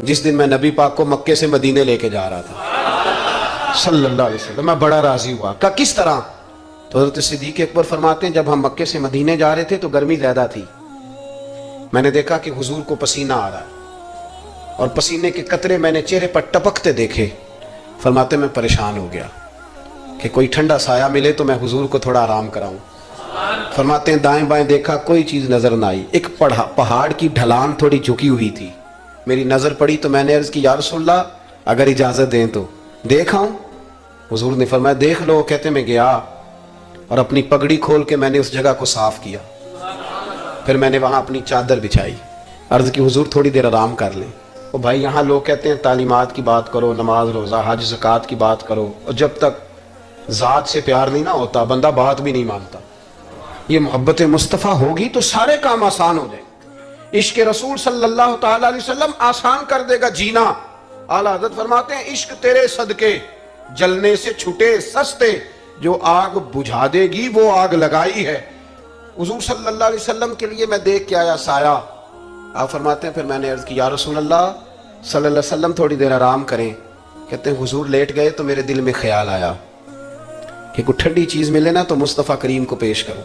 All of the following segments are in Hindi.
जिस दिन मैं नबी पाक को मक्के से मदीने लेके जा रहा था सल्लल्लाहु अलैहि वसल्लम। मैं बड़ा राजी हुआ। का किस तरह? तो हज़रत सिद्दीक़ अकबर फरमाते हैं जब हम मक्के से मदीने जा रहे थे तो गर्मी ज्यादा थी। मैंने देखा कि हुजूर को पसीना आ रहा है और पसीने के कतरे मैंने चेहरे पर टपकते देखे। फरमाते मैं परेशान हो गया कि कोई ठंडा साया मिले तो मैं हुजूर को थोड़ा आराम कराऊं। फरमाते हैं दाएं बाएं देखा, कोई चीज नजर ना आई। एक पहाड़ की ढलान थोड़ी झुकी हुई थी, मेरी नजर पड़ी तो मैंने अर्ज की या रसूलल्लाह अगर इजाजत दें तो देख आऊं। हुजूर ने फरमाया देख लो। कहते मैं गया और अपनी पगड़ी खोल के मैंने उस जगह को साफ किया। फिर मैंने वहां अपनी चादर बिछाई, अर्ज की हुजूर थोड़ी देर आराम कर लें। और भाई यहाँ लोग कहते हैं तालीमात की बात करो, नमाज रोजा हज ज़कात की बात करो, और जब तक ज़ात से प्यार नहीं ना होता बंदा बात भी नहीं मानता। ये मोहब्बत मुस्तफ़ा होगी तो सारे काम आसान हो जाएंगे। इश्क रसूल सल्लल्लाहु ताला अलैहि वसल्लम आसान कर देगा जीना। आला हज़रत फरमाते हैं इश्क तेरे सदके जलने से छूटे सस्ते, जो आग बुझा देगी वो आग लगाई है। हुजूर सल्लल्लाहु अलैहि वसल्लम के लिए मैं देख के आया साया। आप फरमाते हैं फिर मैंने अर्ज की या रसूल अल्लाह सल्लल्लाहु अलैहि वसल्लम थोड़ी देर आराम करें। कहते हैं हुजूर लेट गए तो मेरे दिल में ख्याल आया कि कोई ठंडी चीज मिले ना तो मुस्तफ़ा करीम को पेश करो।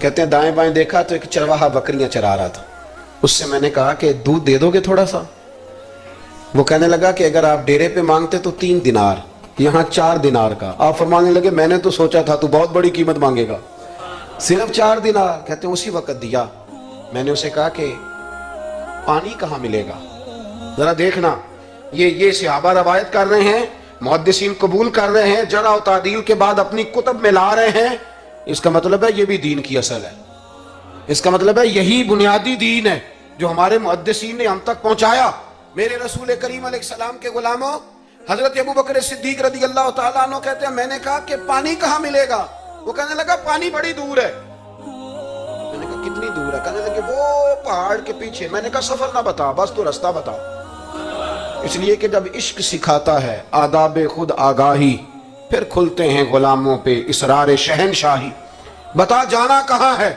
कहते हैं दाएं बाएं देखा तो एक चरवाहा बकरियां चरा रहा था। उससे मैंने कहा कि दूध दे दोगे थोड़ा सा? वो कहने लगा कि अगर आप डेरे पे मांगते तो 3 दिनार, यहाँ 4 दिनार का। आप फरमाने लगे मैंने तो सोचा था तू बहुत बड़ी कीमत मांगेगा, सिर्फ 4 दिनार। कहते हैं उसी वक्त दिया। मैंने उसे कहा कि पानी कहाँ मिलेगा जरा देखना। ये सहाबा रवायत कर रहे हैं, मुहद्दिसीन कबूल कर रहे हैं, जरा और तादील के बाद अपनी कुतुब में ला रहे हैं। इसका मतलब है ये भी दीन की असल है। इसका मतलब है यही बुनियादी दीन है जो हमारे मुहद्दिसीन ने हम तक पहुंचाया। मेरे रसूल करीम अलैहिस्सलाम के गुलामों हजरत अबू बकर सिद्दीक रज़ी अल्लाह तआला अन्हु कहते हैं मैंने कहा कि पानी कहाँ मिलेगा? वो कहने लगा पानी बड़ी दूर है। मैंने कहा कितनी दूर है? कहने लगे वो पहाड़ के पीछे। मैंने कहा सफर ना बता, बस तो रास्ता बता। इसलिए कि जब इश्क सिखाता है आदाब खुद आगाही, फिर खुलते हैं गुलामों पे इसरार शहनशाही। बता जाना कहाँ है?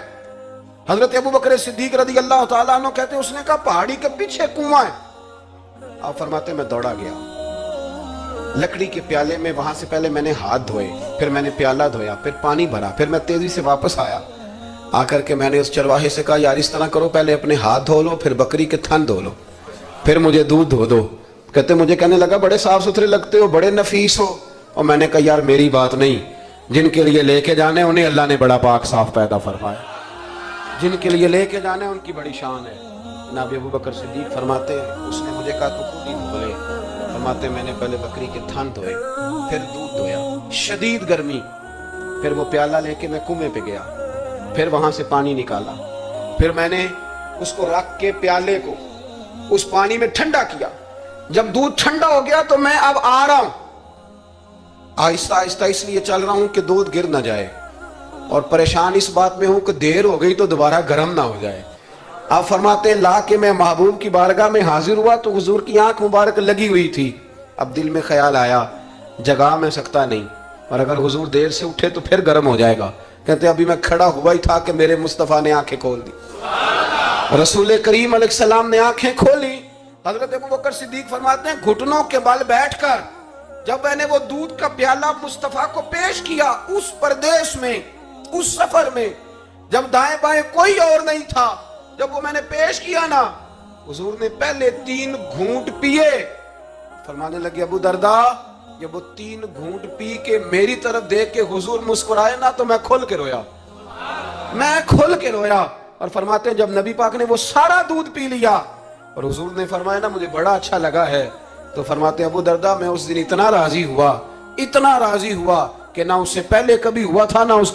हजरत अबू बकर सिद्दीक रज़ी अल्लाह तआला अन्हु कहते उसने कहा पहाड़ी के पीछे कुआं है। आप फरमाते मैं दौड़ा गया लकड़ी के प्याले में। वहां से पहले मैंने हाथ धोए, फिर मैंने प्याला धोया, फिर पानी भरा, फिर मैं तेजी से वापस आया। आकर के मैंने उस चरवाहे से कहा यार इस तरह करो, पहले अपने हाथ धो लो, फिर बकरी के थन धो लो, फिर मुझे दूध धो दो। कहते मुझे कहने लगा बड़े साफ सुथरे लगते हो, बड़े नफीस हो। और मैंने कहा यार मेरी बात नहीं, जिनके लिए लेके जाने उन्हें अल्लाह ने बड़ा पाक साफ पैदा फरमाया। जिनके लिए लेके जाने उनकी बड़ी शान है। जनाब अबू बकर सिद्दीक फरमाते उसने मुझे कहा तू खुद ही धो ले। फरमाते मैंने पहले बकरी के थन धोए, फिर दूध धोया, शदीद गर्मी। फिर वो प्याला लेके मैं कुएं पे गया, फिर वहां से पानी निकाला, फिर मैंने उसको रख के प्याले को उस पानी में ठंडा किया। जब दूध ठंडा हो गया तो मैं अब आ रहा हूं, आहिस्ता आहिस्ता इसलिए चल रहा हूं कि दूध गिर ना जाए, और परेशान इस बात में हूं कि देर हो गई तो दोबारा गर्म ना हो जाए। आप फरमाते हैं ला के मैं महबूब की बारगाह में हाजिर हुआ तो हुजूर की आंख मुबारक लगी हुई थी। अब दिल में ख्याल आया जगा मैं सकता नहीं, और अगर हुजूर देर से उठे तो फिर गर्म हो जाएगा। कहते अभी मैं खड़ा हुआ ही था कि मेरे मुस्तफ़ा ने आंखें खोल दी। रसूल करीम अलैहिस्सलाम ने आंखें खोली। हजरत अबू बकर सिद्दीक फरमाते हैं घुटनों के बल बैठकर जब मैंने वो दूध का प्याला मुस्तफ़ा को पेश किया, उस परदेश में, उस सफर में, जब दाएं बाएं कोई और नहीं था, जब वो मैंने पेश किया ना, हुजूर ने पहले 3 घूंट पिए। फरमाने लगे अबू दरदा जब वो 3 घूंट पी के मेरी तरफ देख के हुजूर मुस्कुराए ना तो मैं खुल के रोया, मैं खुल के रोया। और फरमाते हैं जब नबी पाक ने वो सारा दूध पी लिया और हुजूर ने फरमाया ना मुझे बड़ा अच्छा लगा है, तो फरमाते अबू दरदा मैं उस दिन इतना राजी हुआ कि ना उससे पहले कभी हुआ था ना उस